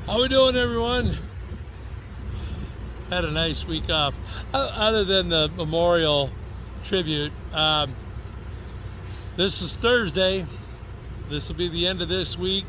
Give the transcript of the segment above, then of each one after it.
How we doing, everyone? Had a nice week off, other than the memorial tribute. This is Thursday. This will be the end of this week.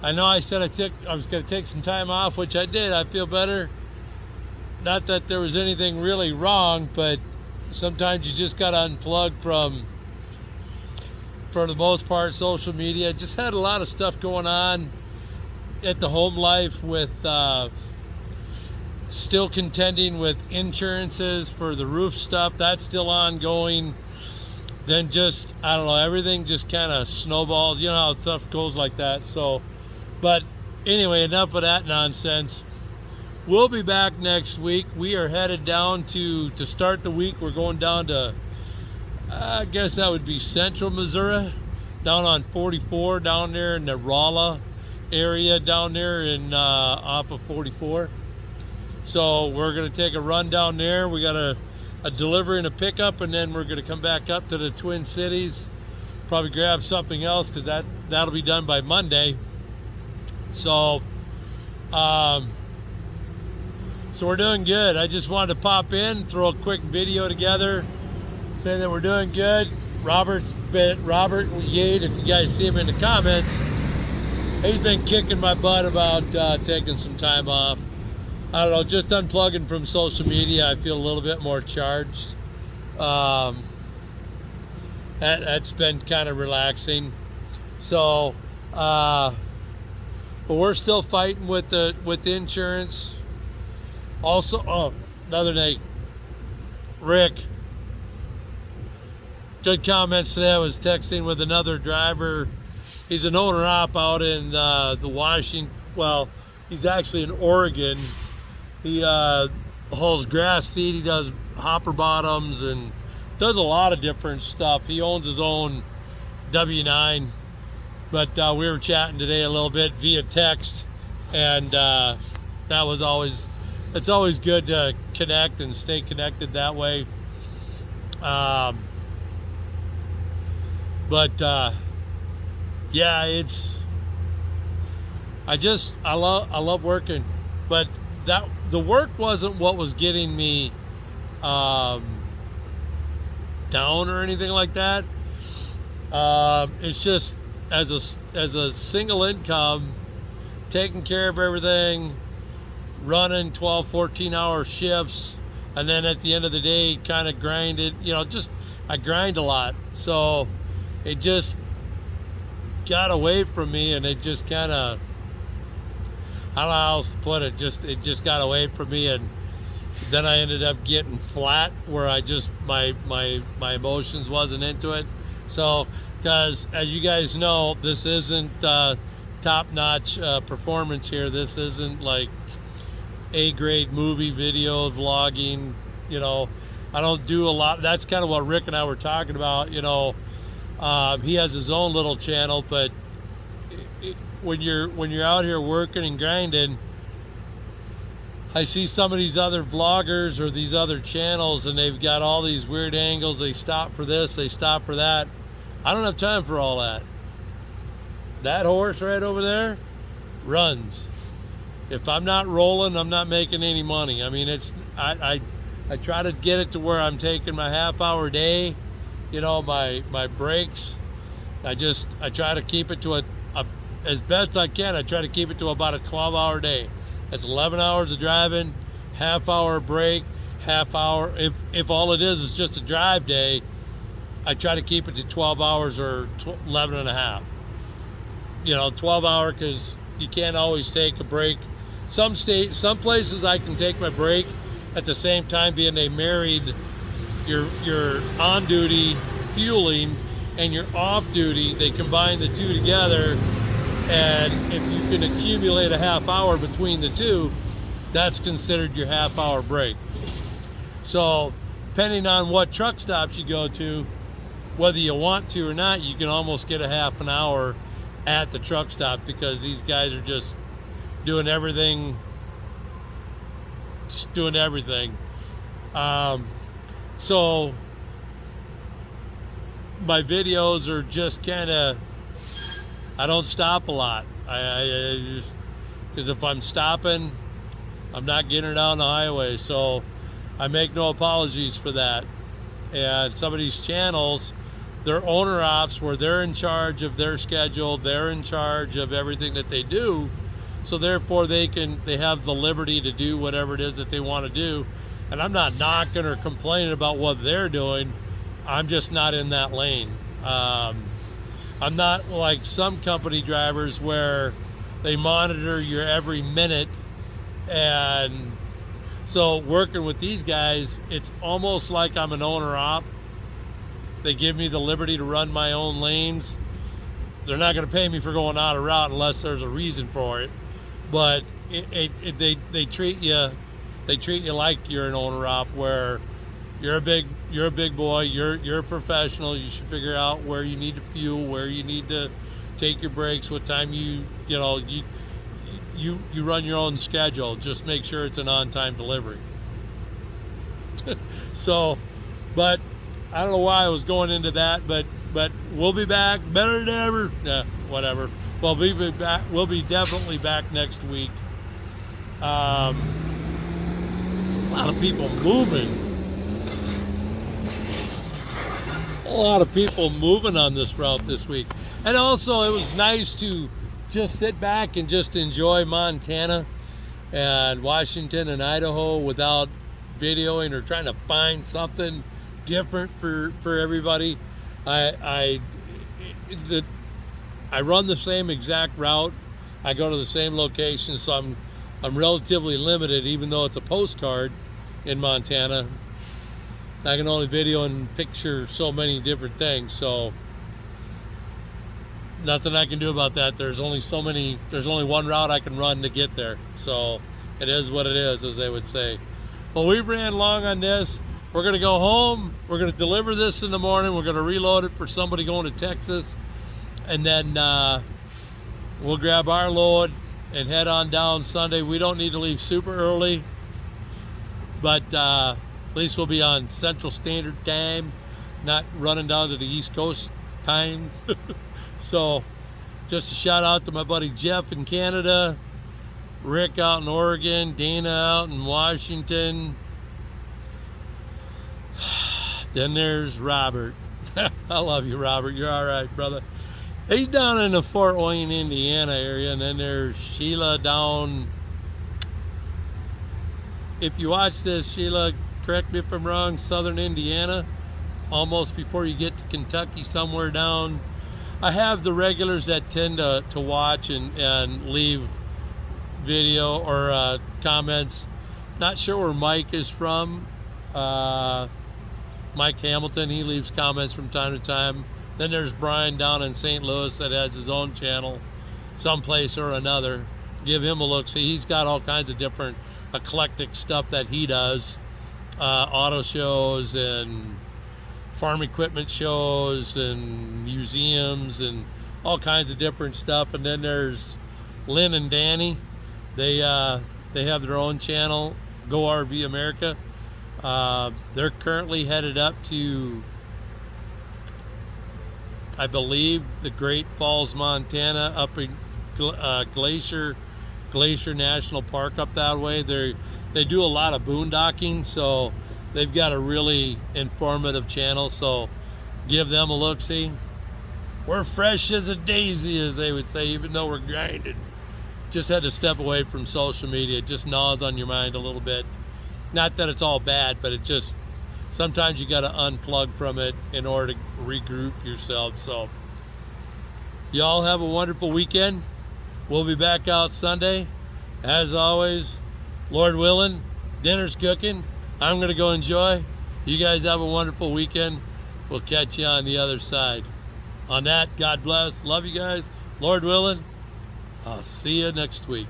I know I said I was going to take some time off, which I did. I feel better. Not that there was anything really wrong, but sometimes you just got to unplug from, for the most part, social media. Just had a lot of stuff going on at the home life with still contending with insurances for the roof stuff. That's still ongoing. Then just, I don't know, everything just kind of snowballs. You know how stuff goes like that. So, but anyway, enough of that nonsense. We'll be back next week. We are headed down to start the week. We're going down to, I guess that would be central Missouri, down on 44, down there in the Rolla area down there in off of 44. So we're going to take a run down there. We got a delivery and a pickup, and then we're going to come back up to the Twin Cities, probably grab something else, because that'll be done by Monday. So so we're doing good. I just wanted to pop in, throw a quick video together, say that we're doing good. Robert Yade, if you guys see him in the comments, he's been kicking my butt about taking some time off. I don't know, just unplugging from social media. I feel a little bit more charged. That's been kind of relaxing. So, but we're still fighting with the insurance. Also, another day, Rick. Good comments today. I was texting with another driver. He's an owner-op out in the Washington. Well, he's actually in Oregon. He hauls grass seed. He does hopper bottoms and does a lot of different stuff. He owns his own W9. But we were chatting today a little bit via text, and it's always good to connect and stay connected that way. Yeah, I love working, but the work wasn't what was getting me down or anything like that. It's just as a single income, taking care of everything, running 12, 14-hour shifts, and then at the end of the day, kind of grinded. I grind a lot, so it just got away from me, and it just kind of, I don't know how else to put it, it just got away from me, and then I ended up getting flat where my emotions wasn't into it. So, because as you guys know, this isn't top-notch performance here. This isn't like A-grade movie video vlogging. I don't do a lot. That's kind of what Rick and I were talking about. He has his own little channel, but when you're out here working and grinding, I see some of these other vloggers or these other channels, and they've got all these weird angles. They stop for this, they stop for that. I don't have time for all that. That horse right over there runs. If I'm not rolling, I'm not making any money. I mean, I try to get it to where I'm taking my half-hour day, my breaks. I try to keep it to as best I can. I try to keep it to about a 12-hour day. That's 11 hours of driving, half-hour break, half-hour. If all it is just a drive day, I try to keep it to 12 hours or 11 and a half. 12-hour, because you can't always take a break. Some places I can take my break at the same time being they married your on duty fueling and your off duty. They combine the two together, and if you can accumulate a half hour between the two, that's considered your half-hour break. So depending on what truck stops you go to, whether you want to or not, you can almost get a half an hour at the truck stop, because these guys are just doing everything. So my videos are just kind of, I don't stop a lot. I just because if I'm stopping, I'm not getting it on the highway. So I make no apologies for that. And some of these channels, they're owner ops where they're in charge of their schedule, they're in charge of everything that they do. So therefore they have the liberty to do whatever it is that they want to do. And I'm not knocking or complaining about what they're doing. I'm just not in that lane. I'm not like some company drivers where they monitor your every minute. And so working with these guys, it's almost like I'm an owner op. They give me the liberty to run my own lanes. They're not going to pay me for going out of route unless there's a reason for it. But they treat you like you're an owner op, where you're a big boy. You're a professional. You should figure out where you need to fuel, where you need to take your breaks, what time you run your own schedule. Just make sure it's an on-time delivery. So, but I don't know why I was going into that, but we'll be back better than ever. Yeah, whatever. Well, we'll be back. We'll be definitely back next week. A lot of people moving. A lot of people moving on this route this week. And also, it was nice to just sit back and just enjoy Montana and Washington and Idaho without videoing or trying to find something different for everybody. I run the same exact route. I go to the same location, so I'm relatively limited, even though it's a postcard in Montana. I can only video and picture so many different things, so nothing I can do about that. There's only one route I can run to get there. So it is what it is, as they would say. Well, we ran long on this. We're going to go home. We're going to deliver this in the morning. We're going to reload it for somebody going to Texas. And then we'll grab our load and head on down Sunday. We don't need to leave super early, but at least we'll be on Central Standard Time, not running down to the East Coast time. So just a shout out to my buddy Jeff in Canada, Rick out in Oregon, Dana out in Washington. Then there's Robert. I love you, Robert. You're all right, brother. He's down in the Fort Wayne, Indiana area. And then there's Sheila down. If you watch this, Sheila, correct me if I'm wrong, southern Indiana, almost before you get to Kentucky, somewhere down. I have the regulars that tend to watch and leave video or comments. Not sure where Mike is from. Mike Hamilton, he leaves comments from time to time. Then there's Brian down in St. Louis that has his own channel, someplace or another. Give him a look. See, he's got all kinds of different eclectic stuff that he does. Auto shows and farm equipment shows and museums and all kinds of different stuff. And then there's Lynn and Danny. They have their own channel, Go RV America. They're currently headed up to, I believe, the Great Falls, Montana, up in Glacier National Park up that way. They do a lot of boondocking, so they've got a really informative channel, so give them a look-see. We're fresh as a daisy, as they would say, even though we're grinding. Just had to step away from social media. It just gnaws on your mind a little bit. Not that it's all bad, but it just, sometimes you got to unplug from it in order to regroup yourself. So y'all have a wonderful weekend. We'll be back out Sunday. As always, Lord willing, dinner's cooking. I'm going to go enjoy. You guys have a wonderful weekend. We'll catch you on the other side. On that, God bless. Love you guys. Lord willing, I'll see you next week.